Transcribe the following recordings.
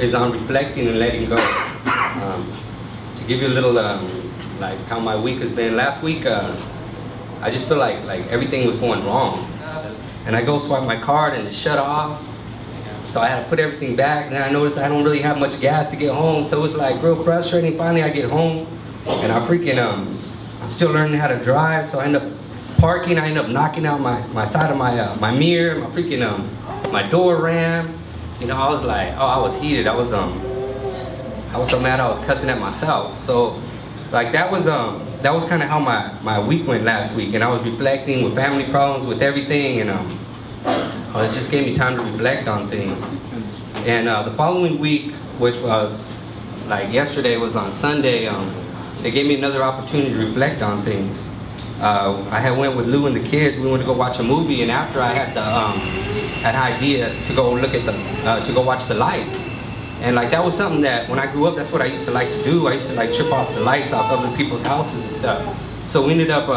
is on reflecting and letting go. To give you a little, like how my week has been. Last week, I just feel like everything was going wrong. And I go swipe my card and it shut off. So I had to put everything back. And then I noticed I don't really have much gas to get home. So it was like real frustrating. Finally, I get home and I freaking, I'm still learning how to drive. So I end up parking. I end up knocking out my side of my mirror, my freaking, my door ram. You know, I was like, oh, I was heated. I was so mad I was cussing at myself. So like that was kind of how my week went last week. And I was reflecting with family problems, with everything, and it just gave me time to reflect on things. And the following week, which was like yesterday, was on Sunday, it gave me another opportunity to reflect on things. I had went with Lou and the kids. We went to go watch a movie, and after I had an idea to go look at to go watch the lights. And like that was something that when I grew up, that's what I used to like to do. I used to like trip off the lights off other people's houses and stuff. So we ended up,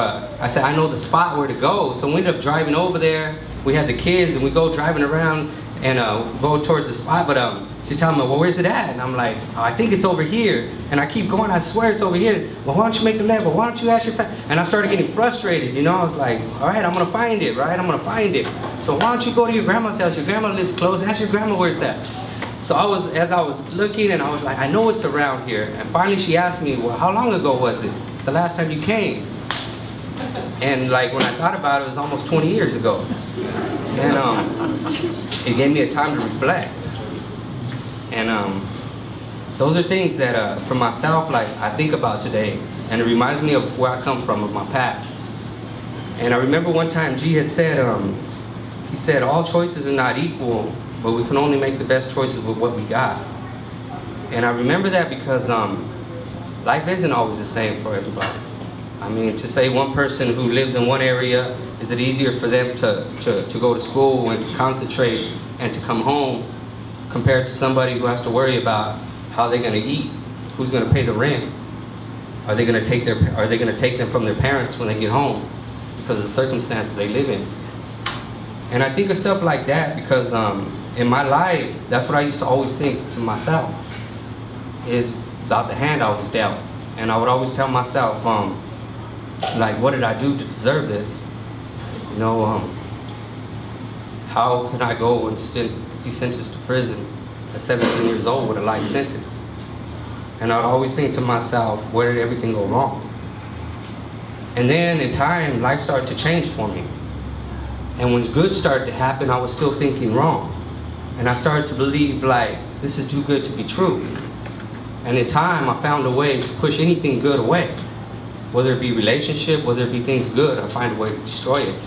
I said, I know the spot where to go. So we ended up driving over there. We had the kids and we go driving around and go towards the spot. But she's telling me, well, where's it at? And I'm like, oh, I think it's over here. And I keep going, I swear it's over here. Well, why don't you make a left? Well, why don't you ask your family? And I started getting frustrated, you know. I was like, all right, I'm gonna find it, right? I'm gonna find it. So why don't you go to your grandma's house? Your grandma lives close. Ask your grandma where it's at. So as I was looking, and I was like, I know it's around here. And finally she asked me, well, how long ago was it? The last time you came? And like when I thought about it, it was almost 20 years ago. And it gave me a time to reflect. And those are things that for myself, like I think about today. And it reminds me of where I come from, of my past. And I remember one time G had said, he said, all choices are not equal, but we can only make the best choices with what we got. And I remember that because life isn't always the same for everybody. I mean, to say one person who lives in one area, is it easier for them to go to school and to concentrate and to come home compared to somebody who has to worry about how they're going to eat, who's going to pay the rent, are they going to take them from their parents when they get home because of the circumstances they live in. And I think of stuff like that because in my life, that's what I used to always think to myself, is about the hand I was dealt. And I would always tell myself, like, what did I do to deserve this? You know, how can I go and be sentenced to prison at 17 years old with a life sentence? And I'd always think to myself, where did everything go wrong? And then in time, life started to change for me. And when good started to happen, I was still thinking wrong. And I started to believe, like, this is too good to be true. And in time, I found a way to push anything good away. Whether it be relationship, whether it be things good, I find a way to destroy it.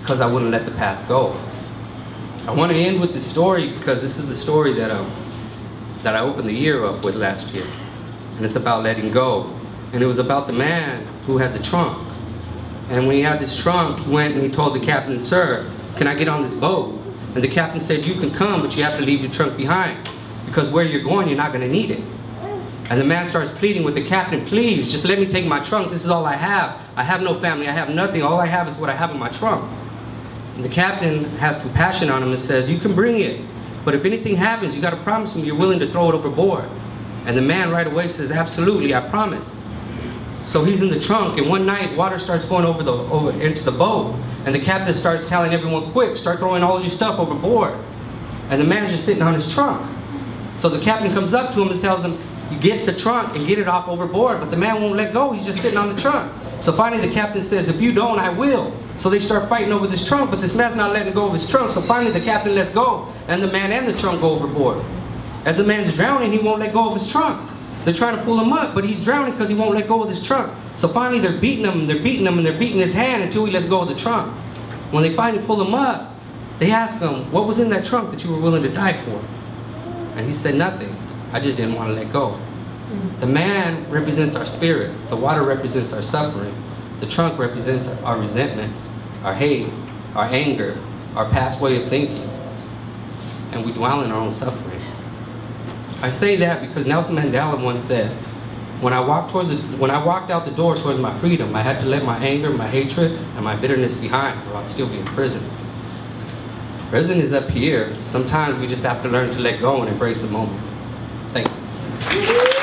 Because I wouldn't let the past go. I want to end with this story because this is the story that I opened the year up with last year. And it's about letting go. And it was about the man who had the trunk. And when he had this trunk, he went and he told the captain, sir, can I get on this boat? And the captain said, you can come, but you have to leave your trunk behind. Because where you're going, you're not going to need it. And the man starts pleading with the captain, please, just let me take my trunk. This is all I have. I have no family. I have nothing. All I have is what I have in my trunk. And the captain has compassion on him and says, you can bring it. But if anything happens, you got to promise me you're willing to throw it overboard. And the man right away says, absolutely, I promise. So he's in the trunk, and one night water starts going over into the boat, and the captain starts telling everyone, quick, start throwing all your stuff overboard. And the man's just sitting on his trunk. So the captain comes up to him and tells him, you get the trunk and get it off overboard, but the man won't let go, he's just sitting on the trunk. So finally the captain says, if you don't, I will. So they start fighting over this trunk, but this man's not letting go of his trunk, so finally the captain lets go, and the man and the trunk go overboard. As the man's drowning, he won't let go of his trunk. They're trying to pull him up, but he's drowning because he won't let go of his trunk. So finally they're beating him, and they're beating him, and they're beating his hand until he lets go of the trunk. When they finally pull him up, they ask him, what was in that trunk that you were willing to die for? And he said, nothing. I just didn't want to let go. The man represents our spirit. The water represents our suffering. The trunk represents our resentments, our hate, our anger, our past way of thinking. And we dwell in our own suffering. I say that because Nelson Mandela once said, when I walked out the door towards my freedom, I had to let my anger, my hatred, and my bitterness behind, or I'd still be in prison. Prison is up here. Sometimes we just have to learn to let go and embrace the moment. Thank you.